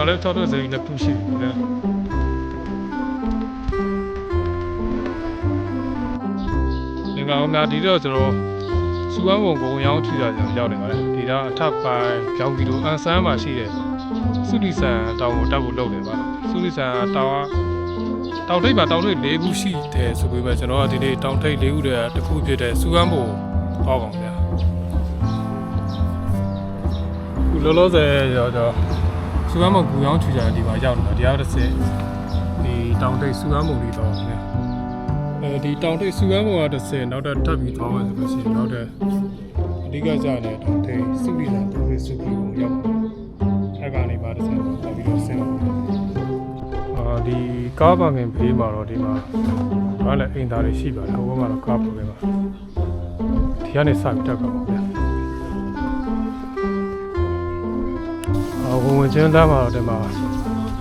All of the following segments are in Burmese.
လည်း6တော့စိလည်းခုရှိတယ်ဒီကောင်များဒီတော့ကျွန်တော်စူပန်းပုံကိုရောင်းထူတာကျွန်တော်ရောက်နေပါတယ်ဒီတော့အထပ်ပိုင်းကြောင်ကီလိုအန်ဆန်းမှာရှိတဲ့စုလီဆန်တောင်ကိုတက်ဖို့လုပ်နေပါစုလီဆန်တောင်တောင်ထိပ်မှာတောင်ထိပ်၄ခုရှိတယ်ဆိုပြီးပဲကျွန်တော်ကဒီနေ့တောင်ထိပ်၄ခုတည်းတစ်ခုဖြစ်တဲ့စူပန်းပုံဟောကောင်ဗျာခုလောလောဆယ်ရောစူပန်းပုံကိုရောင်းထူတာဒီမှာရောက်နေတာတရားတစ်စက်ဒီတောင်ထိပ်စူပန်းပုံလေးတော့ဗျာဒီတောင်ထိပ်စူပန်းပုံကတစ်စက်နောက်ထပ်ပြီးသွားမယ်ဆိုလို့ရှိရင်နောက်ထပ်အဓိကကျတဲ့တောင်ထိပ်စုလီဆန်တောင်ထိပ်စုလီပုံရောက်အဲ့ကနေပါတစ်စက်တော့ပြီးတော့ဆင်းဒီကားပါကင်ဘေးမှာတော့ဒီမှာဘာလဲအိမ်သားတွေရှိပါတယ်ဟိုဘက်မှာတော့ကားပါကင်ပါဒီကနေစပြီးတက်ပါဦးဗျာဝင်ချင်းသားမှာတော့ဒီမှာ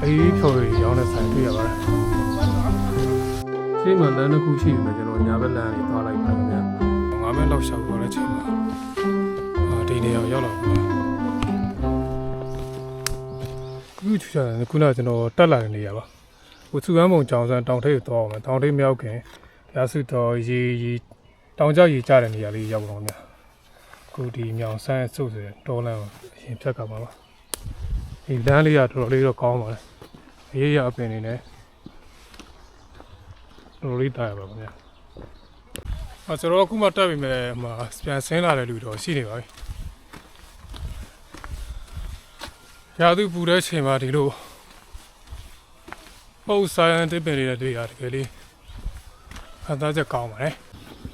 အေးဖြိုတွေရောင်းတဲ့ဆိုင်တွေ့ရပါတယ်ရှင်းမှလမ်းတစ်ခုရှိပြီကျွန်တော်ညာဘက်လမ်းလေးသွားလိုက်ပါခင်ဗျာ9မိနစ်လောက်ရှောက်သွားတဲ့ချိန်မှာဒီနေရာရောက်လာပါခုချာခုနကကျွန်တော်တက်လာတဲ့နေရာပါဟိုစူပန်းပုံကြောင်စံတောင်ထိပ်ကိုသွားအောင်မယ်တောင်ထိပ်မြောက်ခင်ရာစုတော်ရေတောင်ကျရေကျတဲ့နေရာလေးရောက်တော့များခုဒီမြောင်ဆန်းစုပ်ဆိုတောလမ်းကိုအရင်ဖြတ်ကပါပါဒီလမ်းလေးကတော်တော်လေးတော့ကောင်းပါလေအေးရအပင်နေနဲ့တော်တော်လေးတာရပါခင်ဗျာကျွန်တော်အခုမှတက်ပြီမဲ့ဟိုပြန်ဆင်းလာတဲ့လူတော့ရှိနေပါပြီရာသီပူတဲ့ချိန်မှာဒီလိုပုံဆိုင်တဲ့ပင်လေးတွေရတကယ်လေးအသားချက်ကောင်းပါတယ်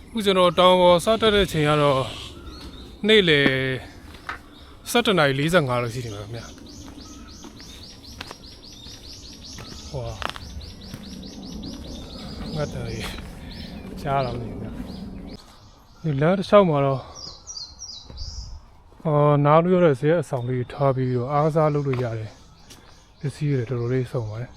အခုကျွန်တော်တောင်ပေါ်စတက်တဲ့ချိန်ကတော့နေ့လေ7:45လို့ရှိနေပါခင်ဗျာဟောငါတော်ကြီးရှားလာနေဗျာဒီလမ်းတစ်လျှောက်မှာတော့နားလို့ရတဲ့ဇေယျအဆောင်လေးထားပြီးတော့အားကစားလုပ်လို့ရတယ်ပစ္စည်းတွေတော်တော်လေးစုံပါတယ်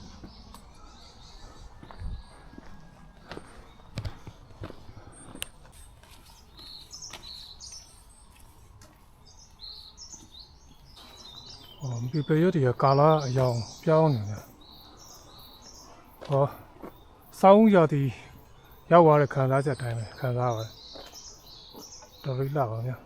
ဒီပေရတီကကာလာအယောင်ပြောင်းနေတယ်ဟောစောင်းရသည်ရောက်သွားတဲ့ခံစားချက်တိုင်းပဲခံစားပါတယ်တော်လေးလာပါဗျာ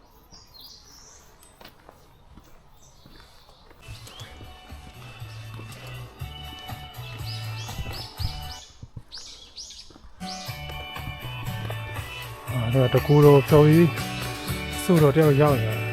အဲ့တော့တကူတော့ဖြော်ပြီးစုတော့တယောက်ရောက်နေတယ်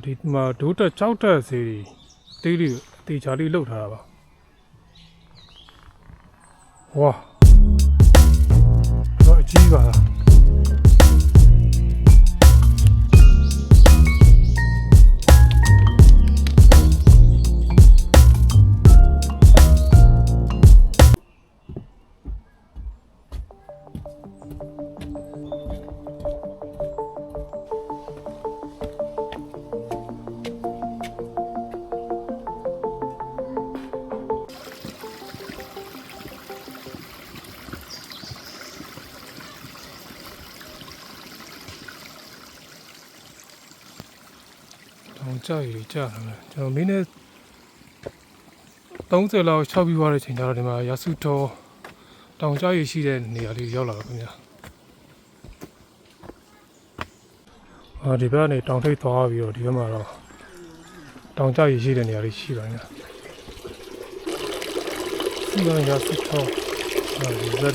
ဒီမှာဒိုးတက်ကြောက်တက်စီတေးလေးတေချာလေးလှုပ်ထားတာပါဝါတော့အကြီးပါလားတောင်ကြရည်ကြာတယ်ကျွန်တော်မင်းနဲ့30လောက်6ပြီးသွားတဲ့ချိန်ကျတော့ဒီမှာရာစုတော်တောင်ကြရည်ရှိတဲ့နေရာလေးရောက်လာပါခင်ဗျာဒီဘက်ကနေတောင်ထိပ်သွားပြီးတော့ဒီဘက်မှာတော့တောင်ကြရည်ရှိတဲ့နေရာလေးရှိပါခင်ဗျာဒီမှာရာစုတော်ဒီဇက်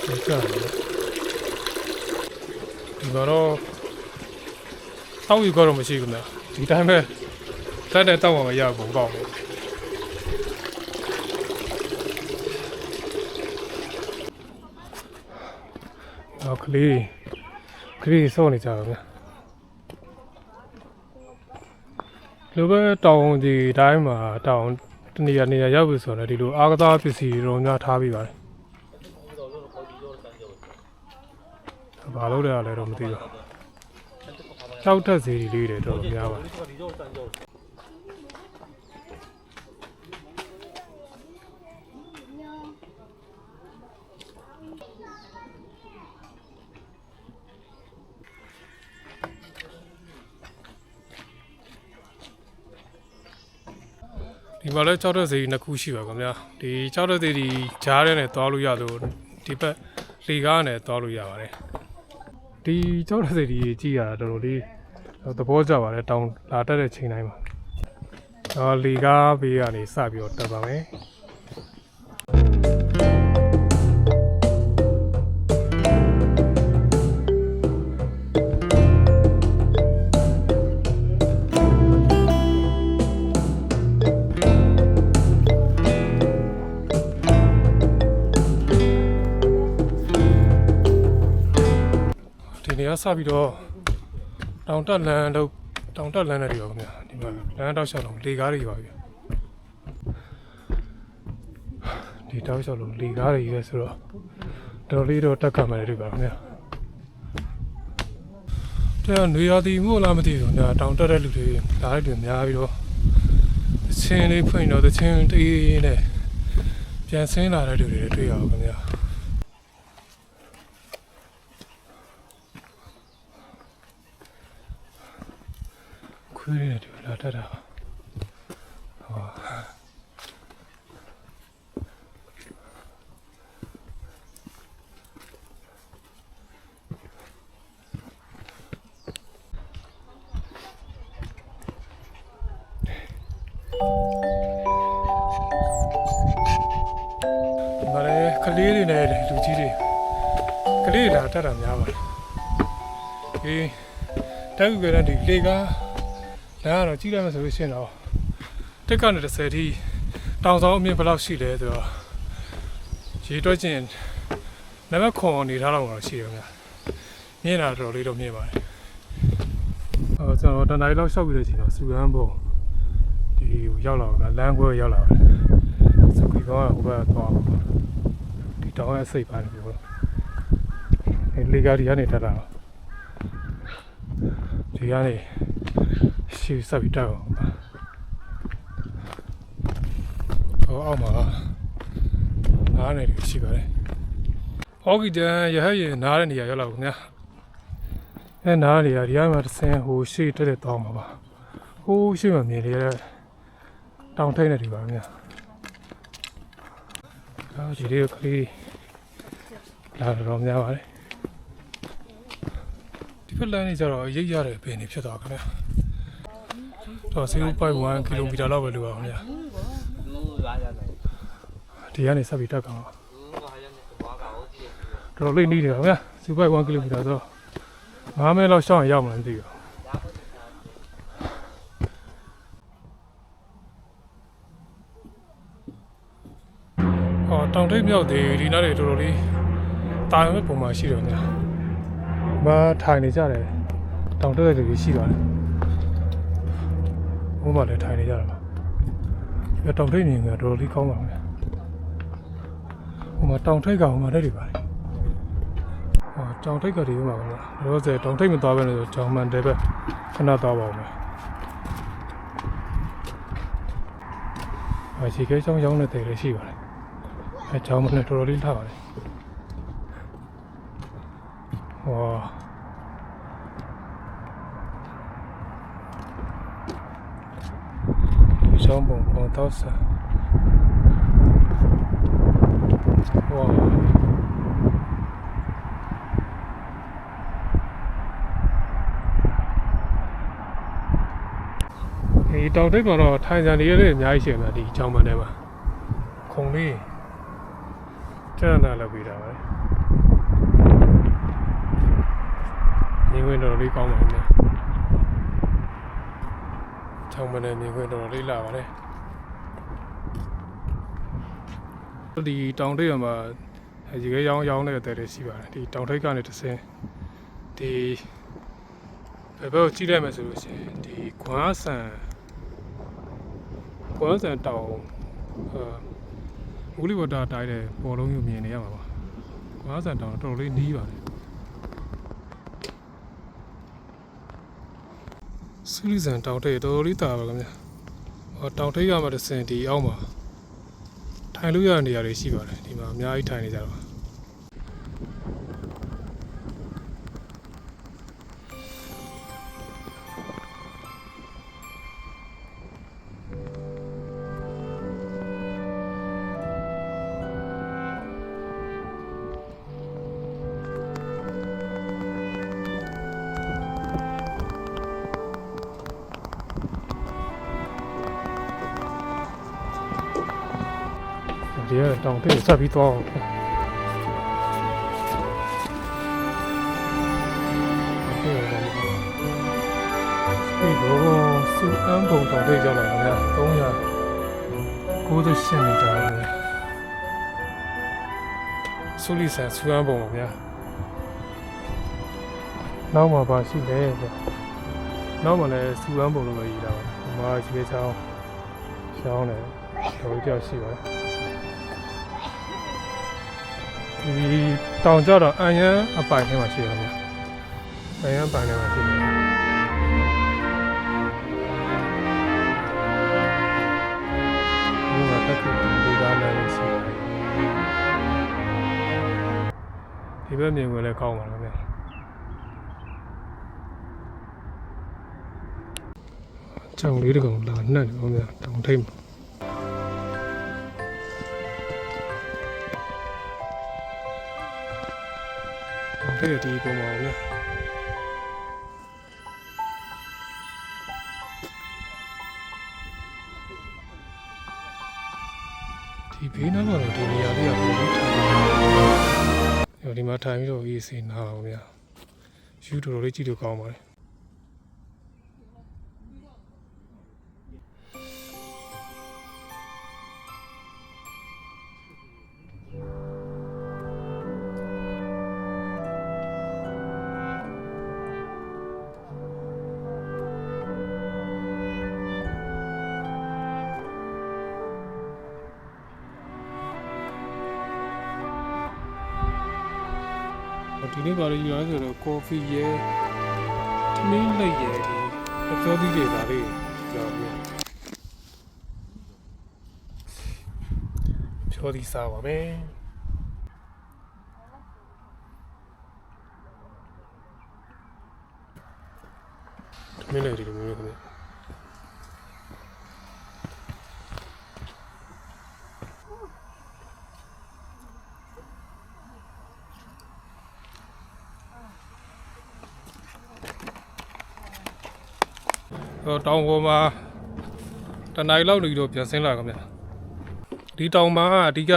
တွေကြာတယ်ဒီမှာတော့တောက်ယူကတော့မရှိဘူးများဒီတိုင်းပဲတက်တဲ့တောက်အောင်မရဘူးပေါ့ကလေးစောနေကြပါဗျာလိုပဲတောင်ဒီတိုင်းမှာတောင်တနေရာရောက်ပြီဆိုတော့ဒီလိုအားကစားပစ္စည်းတွေတော့များထားပြီးပါတယ်ဘာလို့လဲတော့မသိဘူး ကြောက်တက်စေးလေးတွေတော်တော်များပါတယ်ဒီမှာလည်းကြောက်တဲ့စီနှစ်ခုရှိပါခင်ဗျာဒီကြောက်တဲ့စီဒီကြားထဲနဲ့သွားလို့ရလို့ဒီဘက်လေကားနဲ့သွားလို့ရပါတယ်ဒီကြောက်တဲ့စီဒီကြည့်ရတာတော်တော်လေးသဘောကျပါတယ်တောင်လာတက်တဲ့ချိန်တိုင်းမှာလေကားဘေးကနေစပြီးတော့တက်ပါမယ်နေရာစပြီးတော့တောင်တက်လန်းတို့တောင်တက်လန်းတွေရောခင်ဗျာဒီမှာလမ်းတောက်လျှောက်လုံးလေကားတွေပါပြီဒီတောက်လျှောက်လုံးလေကားတွေရွေးဆိုတော့တော်လေးတော့တက်ခတ်မှလည်းတွေ့ပါခင်ဗျာတဲ့နေရာဒီမို့လားမသိဘူးညာတောင်တက်တဲ့လူတွေဓာတ်တွေများပြီးတော့သချင်းလေးဖွင့်တော့သချင်းတေးနဲ့ပြန်ဆင်းလာတဲ့လူတွေတွေ့ရအောင်ခင်ဗျာခွေးတွေလာတက်တာဟောမလေးကလေးတွေနဲ့လူကြီးတွေကလေးလာတက်တာများပါတယ်ဒီတက်ကူကလည်းဒီလေကားလမ်းကတော့ကြည့်လိုက်မှဆိုလို့ရှိရင်တော့တက်ကနေ30ထိတောင်ဆောင်အမြင့်ဘယ်လောက်ရှိလဲဆိုတော့ရေတွက်ချင်းနံပါတ်ခွန်နေထားတော့တော့ရှိတယ်ဗျာမြင်တာတော်လေးတော့မြင်ပါတယ်ကျွန်တော်တနင်္လာလောက်ရှောက်ပြီးတဲ့ချိန်တော့စူရန်ဘုံဒီရောက်လာတော့လမ်းခွဲရောက်လာတယ်စကူကောဟိုဘက်သွားဒီတောင်ရဲ့စိတ်ပါတယ်ပြောတော့လေကားဒီကနေတက်တာဒီကနေရှေ့ဆက်ပြီးတက်အောင်အောက်မှာနားနေတယ်ရှိပါတယ်ဟော်ဂီတန်ရဟရဲ့နားတဲ့နေရာရောက်လာဘူးခင်ဗျာနားနေရာဒီကမှတစ်ဆင်းဟိုရှေ့တက်တဲ့တောင်းမှာပါဟိုရှေ့မှာမြင်နေတဲ့တောင်ထိပ်နေတယ်ပါခင်ဗျာဒီလေးကလေးလာတော့များပါတယ်ဒီဖက်လမ်းနေကြတော့ရိပ်ရတယ်ပင်နေဖြစ်သွားခင်ဗျာတော့0.1 km လောက်ပဲလိုပါခင်ဗျာဒီကနေဆက်ပြီးတက်ကောင်တော်လေးနေတယ်ခင်ဗျာ0.1 km ဆိုတော့9မိနစ်လောက်ရှောင်းရင်ရောက်မှန်းမသိဘူးတောင်ထိပ်မြောက်သေးဒီနားတွေတော်တော်လေးတာရုံးပုံမှန်ရှိတယ်ခင်ဗျာမထိုင်နေကြတယ်တောင်တက်တဲ့လူကြီးရှိပါတယ်ဘုံမှာလည်းထိုင်နေကြတာပါတောင်ထိပ်နေကတော်တော်လေးကောင်းပါမယ်ဟိုမှာတောင်ထိပ်ကဟိုမှာတက်နေပါတယ်တောင်ထိပ်ကတည်းကပါဗျာတော့ဆိုတောင်ထိပ်မသွားဘဲနဲ့ဆိုကြောင်မှန်တယ်ပဲခဏသွားပါဦးမယ်ခြေခဲချောင်းရောင်းနေတဲ့တွေရှိပါတယ်ကြောင်မှန်လည်းတော်တော်လေးထားပါတယ်哇！有小蹦蹦到山，哇！ဒီတောင်ထိပ်မှာတော့ထိုင်ကြနေရတဲ့အများကြီးရှိတယ်ဒီကြောင်မှန်ထဲမှာခုံလေးကျန်တာလောက်ပြီးတာပဲမြင်ခွင့်တော်လေးကောင်းပါမယ်။ချောင်းမနဲ့မြင်ခွင့်တော်လေးလာပါတယ်။ဒီတောင်ထိပ်မှာရေခဲရောင်းတဲ့တဲ့တွေရှိပါတယ်။ဒီတောင်ထိပ်ကနေတစ်ဆင်းဒီဘယ်ဘက်ကိုကြည့်လိုက်မှဆိုလို့ရှိရင်ဒီကွမ်းဆန်တောင်ဦးလီဝတာတိုင်းတဲ့ပေါ်လုံးကိုမြင်နေရမှာပါ။ကွမ်းဆန်တောင်တော်တော်လေးနီးပါတယ်။ ဆူလီဆန်တောင်ထိပ်တော်တော်လေးတာပါခင်ဗျတောင်ထိပ်ရမှာတစ်စင်ဒီအောက်မှာထိုင်လို့ရတဲ့နေရာတွေရှိပါတယ်ဒီမှာအများကြီးထိုင်နေကြတော့ဒီကတောင်ထိပ်ဆက်ပြီးတော့ဒီလိုစူအန်ဘုံတောင်ထိပ်ကြောက်လာခင်ဗျာ398မီတာပဲဆူလီဆန်စူအန်ဘုံပါဗျာနောက်မှာပါရှိတယ်ဗျနောက်မှာလည်းစူအန်ဘုံလို့ပဲရေးတာပါဒီမှာရှိတဲ့ချောင်းရှောင်းတယ်တော်တော်ရှိပါတယ်ဒီတောင်ကြတော့အန်ရန်အပိုင်ထဲမှာရှိတယ်ဗျအန်ရန်အပိုင်ထဲမှာရှိတယ်ဒီမှာတက်ကူဒီကားလည်းရှိတယ်ဒီဘက်မြင်ဝင်လည်းကောင်းပါလားဗျကြောင်လေးတကောင်လာနှက်နေအောင်ဗျတောင်ထိပ်မှာဒီဒီပုံပါဗျာဒီဘေးနားမှာတော့ဒီနေရာလေးကပုံလေးထိုင်နေဒီမှာထိုင်ပြီးတော့အေးစေးနာအောင်ဗျာယူတော်တော်လေးကြည့်လို့ကောင်းပါတယ်ဒီနေ့ပါလို့ယူရဆိုတော့ကော်ဖီရဲ့ထမင်းလက်ရဲ့ဒီအပြောသီးတွေပါလေကြောက်ပြီဖြောသီးစားပါမယ်ထမင်းလက်ဒီလိုမျိုးခင်ဗျတောင်ပေါ်မှာတနိုင်လောက်နေတော့ပြန်ဆင်းလာခင်ဗျဒီတောင်မှာအဓိက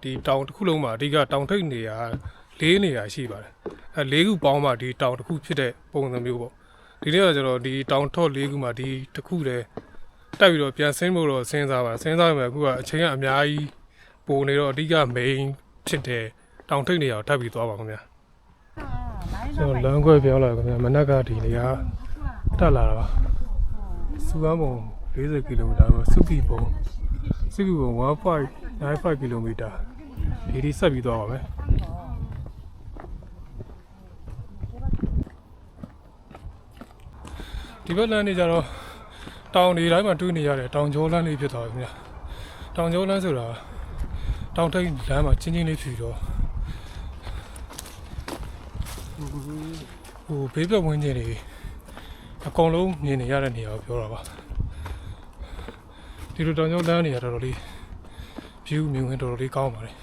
ဒီတောင်တစ်ခုလုံးမှာအဓိကတောင်ထိပ်နေရာ၄နေရာရှိပါတယ်၄ခုပေါင်းမှဒီတောင်တစ်ခုဖြစ်တဲ့ပုံစံမျိုးပေါ့ဒီနေ့ကကျတော့ဒီတောင်ထော့၄ခုမှာဒီတစ်ခုတည်းတက်ပြီးတော့ပြန်ဆင်းဖို့တော့စဉ်းစားပါစဉ်းစားမယ်အခုကအချိန်ကအများကြီးပိုနေတော့အဓိက main ဖြစ်တဲ့တောင်ထိပ်နေရာကိုထပ်ပြီးသွားပါခင်ဗျကျွန်တော်လမ်းခွဲပြောင်းလာခင်ဗျမနက်ကဒီနေရာတက်လာတာပါစူအန်ဘုံ40ကီလိုမီတာကိုစုကီဘုံ1.95 ကီလိုမီတာဒီဆက်ပြီးသွားပါမယ်ဒီဘက်လမ်းနေကြတော့တောင်တွေတိုင်းမှာတွေ့နေရတယ်တောင်ကျောလမ်းလေးဖြစ်သွားပြီခင်ဗျတောင်ကျောလမ်းဆိုတာတောင်ထိပ်လမ်းမှာချင်းချင်းလေးဖြူတော့ဟိုဘေးဘက်ဝင်းကျင်တွေအကုန်လုံးမြင်နေရတဲ့နေရာကိုပြောတာပါဒီလိုတောင်ကျောလမ်းနေရတော်တော်လေး view မြင်ဝင်တော်တော်လေးကောင်းပါတယ်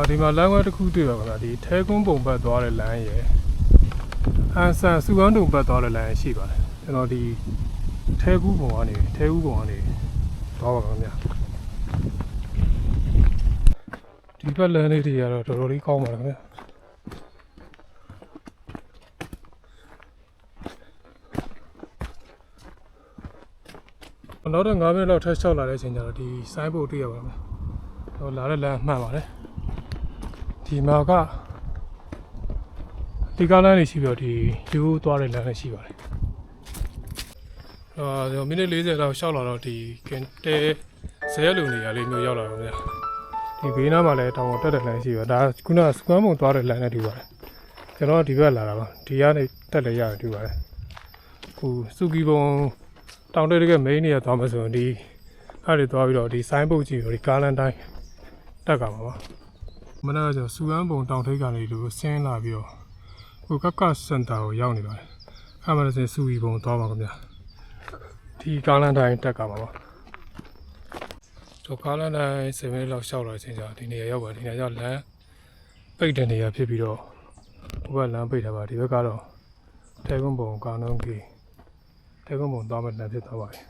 ဒီမှာလမ်းဝဲတစ်ခုတွေ့ပါခင်ဗျာဒီထဲကွန်းပုံဘက်သွားတဲ့လမ်းရယ်အန်ဆန်စူဝမ်းတုံဘက်သွားတဲ့လမ်းရှိပါတယ်ကျွန်တော်ဒီထဲကူးပုံကနေသွားပါခင်ဗျာဒီဘက်လမ်းလေးတွေကတော့တော်တော်လေးကောင်းပါတယ်ခင်ဗျာနောက်တော့9မိနစ်လောက်ထပ်လျှောက်လာတဲ့အချိန်ကျတော့ဒီဆိုင်းဘုတ်တွေ့ရပါမယ်။ဟိုလာတဲ့လမ်းမှန်ပါတယ်။ဒီမှာကဒီကားလမ်းတွေရှိပြီးတော့ဒီယူသွားတဲ့လမ်းလည်းရှိပါတယ်။ကျွန်တော်မိနစ်40လောက်လျှောက်လာတော့ဒီကင်တဲဇဲလူနေရာလေးမျိုးရောက်လာတော့ဗျာ။ဒီဘေးနားမှာလည်းတောင်ပေါ်တက်တဲ့လမ်းရှိပါဒါခုနကစကွမ်းပုံသွားတဲ့လမ်းနဲ့တူပါတယ်။ကျွန်တော်ဒီဘက်လာတာပါ။ဒီကနေတက်လည်းရတယ်တူပါတယ်။ စုကီဘုံတောင်တိတ်ကမိန်းနေရသွားမှဆိုရင်ဒီအဲ့ဒီသွားပြီးတော့ဒီဆိုင်းဘုတ်ကြီးကိုဒီကားလန်တိုင်းတက်ကမှာပါမနေ့ကကျစူအမ်းဘုံတောင်ထိပ်ကနေလို့ဆင်းလာပြီးတော့ကကစင်တာကိုရောက်နေပါတယ်အဲ့မှာလည်းစူကီဘုံသွားပါခင်ဗျာဒီကားလန်တိုင်းတက်ကမှာပါကားလမ်းတိုင်း7မိနစ်လောက်ရှောက်လာတဲ့အချိန်ကျဒီနေရာရောက်ပါဒီနေရာရောက်လမ်းပိတ်တဲ့နေရာဖြစ်ပြီးတော့ဘုရားလမ်းပိတ်တာပါဒီဘက်ကတော့တဲကုန်းဘုံကောင်းတော့ကြီးတဲကုန်းဘုံသွားမှလမ်းဖြစ်သွားပါတယ်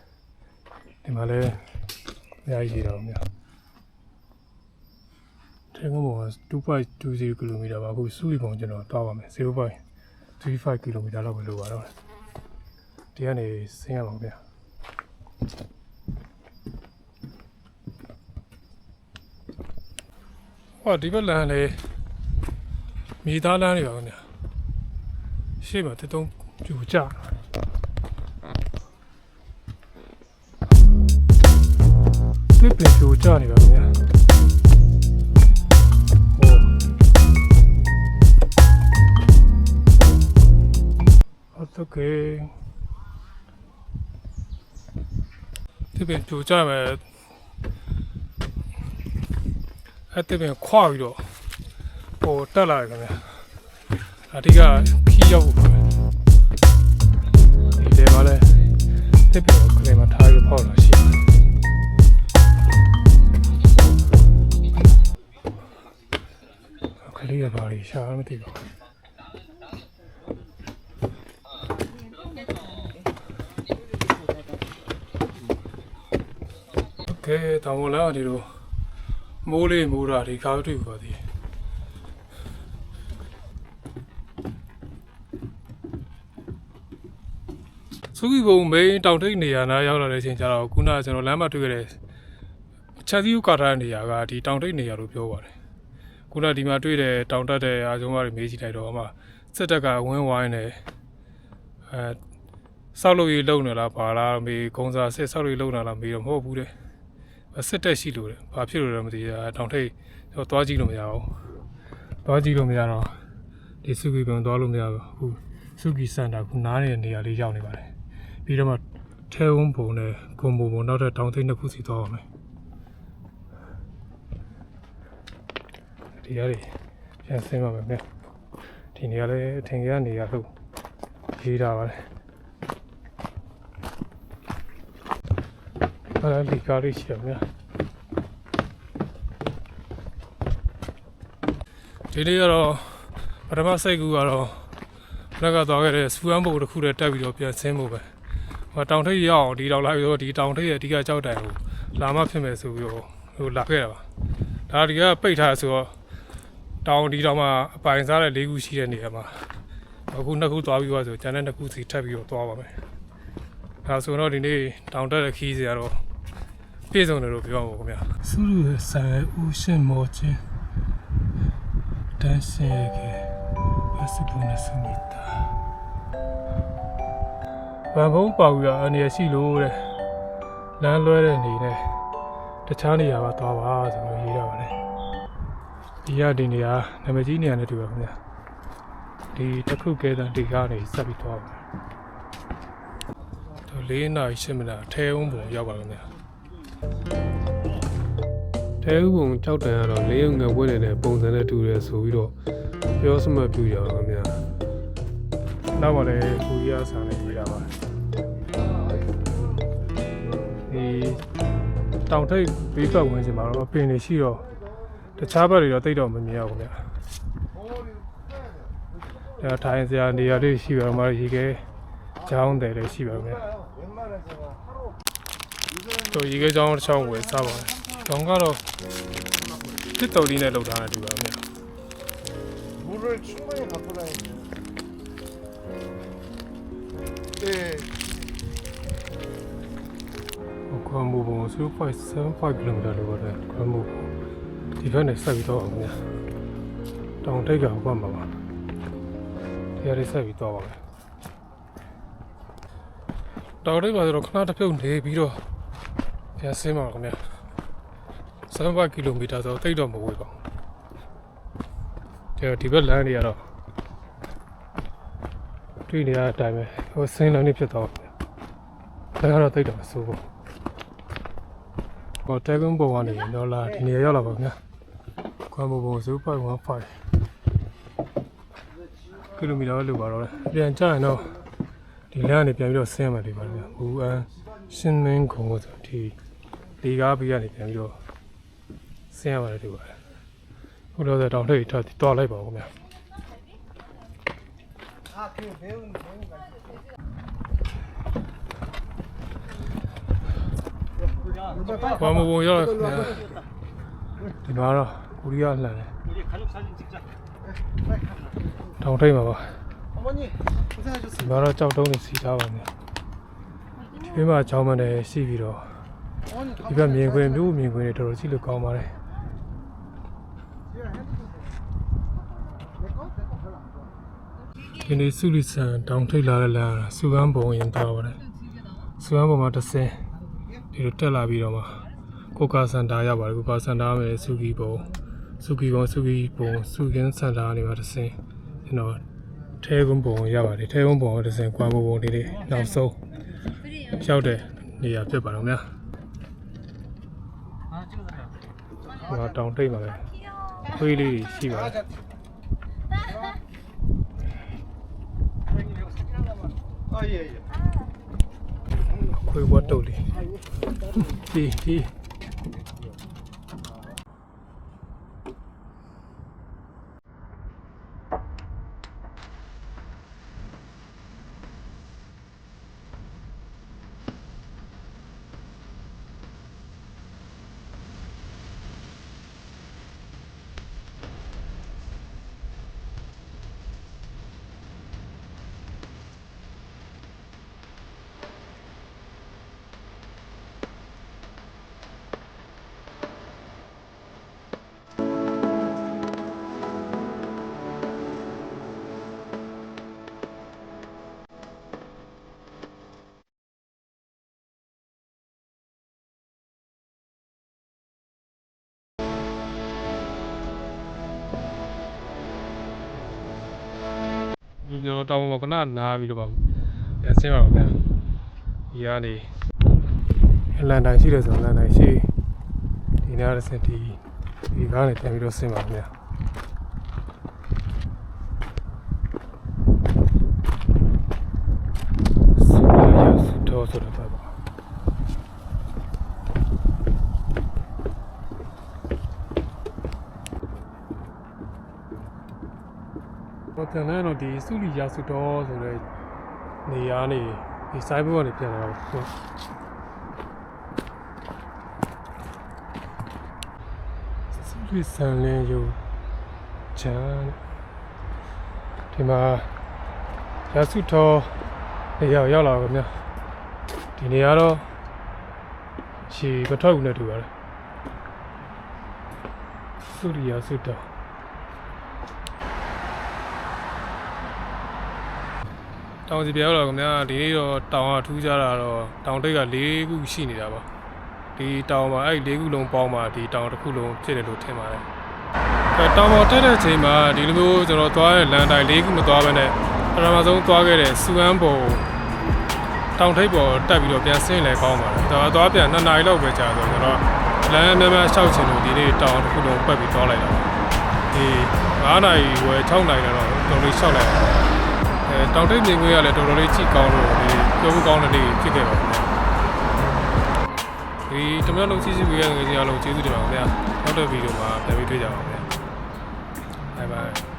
ဒီမှာလည်းအများကြီးရှိတော့များတဲကုန်းဘုံက 2.20 km ပါအခုစူလီဘုံကျွန်တော်သွားပါမယ် 0.35 km လောက်ပဲလိုပါတော့ဒီကနေဆင်းရပါဦးဗျာဟောဒီဘက်လမ်းလေမြေသားလမ်းတွေပါခင်ဗျာရှေ့မှာတတုံးပြူကြဒီပင်ပြူကြနေပါခင်ဗျာโอเคဒီပင်ပြူကြမယ်အဲ့တပင်ခွာပြီးတော့ဟိုတက်လာတယ်ခင်ဗျာအဓိကခီးရောက်ဖို့ပဲဒီထဲမှာလည်းတပင်ကိုခလေးမှာထားပြီးဖောက်လာရှိတယ်ခလေးရပါလိရှာမသိဘူးโอเคတောင်းလာဒီလိုမိုးလေးမိုးတာဒီကားတွေ့ပါသေးတယ်စုကီဘုံမိန်းတောင်ထိပ်နေရာနားရောက်လာတဲ့အချိန်ကျတော့ခုနကကျွန်တော်လမ်းမတွေ့ခဲ့တဲ့ချက်သီးဥကာထားတဲ့နေရာကဒီတောင်ထိပ်နေရာလို့ပြောပါတယ်ခုနဒီမှာတွေ့တဲ့တောင်တက်တဲ့အာကျုံးတွေမေးကြည့်လိုက်တော့အမှစစ်တပ်ကဝင်းဝိုင်းနေဆောက်လို့ရလုံနေလားပါလားမေးကုန်းစားစစ်ဆောက်လို့လုံနေလားမေးတော့မဟုတ်ဘူးတဲ့စစ်တက်ရှိလို့တယ်ဘာဖြစ်လို့လဲမသိဘူးတောင်ထိပ်တော့သွားကြည့်လို့မရဘူးသွားကြည့်လို့မရတော့ဒီစုကီဘုံသွားလို့မရဘူးအခုစုကီစင်တာခုနားနေတဲ့နေရာလေးရောက်နေပါတယ်ပြီးတော့မှထဲဝန်းဘုံနဲ့ဂုံဘုံနောက်ထပ်တောင်ထိပ်နှစ်ခုစီသွားပါမယ်ဒီရည်ပြန်ဆင်းပါမယ်ဗျဒီနေရာလေးအထင်ကြီးနေရာလို့ရေးထားပါတယ်အဲ့ဒါဒီကားလေးရှိရမယ်ဒီနေ့ကတော့ပထမစိတ်ကူကတော့လက်ကသွားခဲ့တဲ့စူအမ်းဘုံတစ်ခုတည်းတက်ပြီးတော့ပြန်ဆင်းဖို့ပဲဟိုတောင်ထိပ်ရောက်ဒီတော့လာပြီးတော့ဒီတောင်ထိပ်ရဲ့အဓိကကြောက်တိုင်ကိုလာမှဖြစ်မယ်ဆိုပြီးတော့ဟိုလာခဲ့တာပါဒါဒီကပိတ်ထားဆိုတော့တောင်ဒီတောင်မှာအပိုင်စားတဲ့၄ခုရှိတဲ့နေရာမှာအခုနှစ်ခုသွားပြီးသွားဆိုကျန်တဲ့နှစ်ခုစီထပ်ပြီးတော့သွားပါမယ်ဒါဆိုတော့ဒီနေ့တောင်တက်တဲ့ခီးစီကတော့ပြည့်စုံတယ်လို့ပြောပါဦးခင်ဗျာ苏鲁的山无限毛尖但是个还是不能说你的ဗန်ဖုံးပေါူရအနေရှိလို့တဲ့လမ်းလွဲတဲ့နေနဲ့တခြားနေရာမှာသွားပါဆိုလို့ရေးရပါတယ်ဒီရဒီနေရာနာမည်ကြီးနေရာနဲ့တူပါခင်ဗျာဒီတစ်ခုကဲတဲ့ဒီကားနေဆက်ပြီးသွားပါ4 နာရီ10မိနစ်ထဲဝန်းဘုံရောက်ပါခင်ဗျာထဲဝန်းဘုံကြောက်တန်ကတော့လေးရုံငယ်ဝဲနေတဲ့ပုံစံနဲ့တူတယ်ဆိုပြီးတော့ပြောစမှတ်ပြရအောင်ခင်ဗျာနောက်ပါလေကိုကြီးအားဆောင်နေကြတာပါဒီတောင်ထိပ်ဘေးပတ်ဝန်းကျင်မှာတော့အပင်တွေရှိတော့တခြားဘက်တွေတော့တိတ်တော့မမြင်ရဘူးခင်ဗျာဒါထိုင်စရာနေရာလေးရှိပါတော့မှရေခဲချောင်းတယ်လည်းရှိပါခင်ဗျာတော့ရေခဲချောင်းတစ်ချောင်းဝယ်စားပါတယ်တောင်ကတော့တစ်တော်လေးနဲ့လောက်ထားတယ်တူပါခင်ဗျာ물을 충분히 갖고 다니죠. 네. 관무봉 0.75 kmလို့ပါတယ်관무봉ဒီဘက်နဲ့ဆက်ပြီးတော့အောင်များတောင်ထိပ်ကဘာမှမပါဒီရည်ဆက်ပြီးတော့ပါမယ်တောင်ထိပ်ပါဆိုတော့ခဏတစ်ဖြုတ်နေပြီးတော့ပြန်ဆင်းပါခင်ဗျာ75 km ဆိုတိတ်တော့မဝေးပါဒီဘက်လမ်းတွေကတော့ တွေ့နေရတဲ့အတိုင်းပဲဟိုဆင်းလုံးနေဖြစ်သွားတယ်ဒါကတော့တိတ်တော့မဆိုးဘူးဟိုတဲကွန်းပုံကနေတော့လာဒီနေရာရောက်လာပါခင်ဗျာကွမ်ဘိုဘုံ0.15ကီလိုမီတာလို့ပါတော့ပြန်ကြရင်တော့ဒီလမ်းကနေပြန်ပြီးတော့ဆင်းရမှာဒီပါဗျာဘူအန်ရှင်းမင်းခုံကိုဆိုဒီကားပြီးကနေပြန်ပြီးတော့ဆင်းရပါတယ်ဒီပါခုတော့တောင်ထိပ်ထားတော့လိုက်ပါဦးခင်ဗျာကွမ်ဘိုဘုံရောက်လာခင်ဗျာဒီမှာတော့ကိုရီးယားလှန်တယ်တောင်ထိပ်မှာပါဒီမှာတော့ကြောက်တုံးနေစီထားပါမယ်ဒီဘက်မှာချောင်းမနဲ့ရှိပြီးတော့ဒီဘက်မြင်ခွင့်မျိုးမြင်ခွင့်တွေတော်တော်ရှိလို့ကောင်းပါတယ်ဒီနေ့စုလီဆန်တောင်ထိပ်လာတဲ့လမ်းစူကန်းပုံရင်သွားပါတယ်စူကန်းပုံမှာတစ်ဆင်းဒီလိုတက်လာပြီးတော့မှကိုကာစန်တာရောက်ပါတယ်ကိုကာစန်တာမယ်စုကီပုံစုကီပုံစုကင်းစန်တာနေပါတစ်ဆင်းကျွန်တော်ထဲကုန်းပုံရပါတယ်ထဲကုန်းပုံတစ်ဆင်းကွမ်ဘိုပုံလေးနောက်ဆုံးရောက်တဲ့နေရာဖြစ်ပါတော့ဗျာဟိုတောင်ထိပ်မှာပဲခွေးလေးရှိပါတယ်ခွေးဝတ်တုတ်လေးဒီ ကျွန်တော်တောင်းမှာကနားပြီးတော့ပြန်ဆင်းပါမယ်ဒီကနေလန်တိုင်းရှိတယ်ဆိုလန်တိုင်းရှိဒီနေ့ရစင်ဒီကားနဲ့ပြန်ပြီးတော့ဆင်းပါမယ်တော့ဆိုတော့ပါတော့ကျွန်တော်ဒီစုလီရာစုတော်ဆိုတဲ့နေရာနေဒီဆိုင်ဘုတ်ကနေပြန်လာတော့စုလီဆန်လင်းယူချမ်းဒီမှာရာစုတော်နေရာရောက်လာတော့ဗျာဒီနေရာတော့ရှီမထွက်ဘူးနဲ့တူပါတယ်စုလီရာစုတော်တောင်စီပြောတော့ခင်ဗျာဒီနေ့တော့တောင်ကထူးခြားတာတော့တောင်တိတ်က၄ခုရှိနေတာပါဒီတောင်မှာအဲ့၄ခုလုံးပေါင်းမှာဒီတောင်တစ်ခုလုံးဖြစ်တယ်လို့ထင်ပါတယ်တောင်ပေါ်တက်တဲ့အချိန်မှာဒီလိုမျိုးကျွန်တော်သွားတဲ့လမ်းတိုင်း၄ခုမသွားဘဲနဲ့ပထမဆုံးသွားခဲ့တဲ့စူအန်းပုံတောင်ထိပ်ပေါ်တက်ပြီးတော့ပြန်ဆင်းလဲကောင်းပါတယ်ဒါသွားပြန်2 နာရီလောက်ပဲကြာတော့ကျွန်တော်လမ်းများများလျှောက်ချင်လို့ဒီနေ့တောင်တစ်ခုလုံးပတ်ပြီးသွားလိုက်တာဒီ9 နာရီဝယ်6 နာရီတော့တော်လေးလျှောက်လိုက်တောင်ထိပ်မြင်ခွင့်ရလဲတော်တော်လေးကြည့်ကောင်းလို့ဒီပြောဖို့ကောင်းတဲ့နေ့ဖြစ်ခဲ့ပါဘူး။ဒီတမန်လုံးစီစီပေးရတဲ့ငွေကြီးအားလုံးကျေးဇူးတင်ပါခင်ဗျာ။နောက်တဲ့ဗီဒီယိုမှာပြန်ပြီးတွေ့ကြပါမယ်။ Bye bye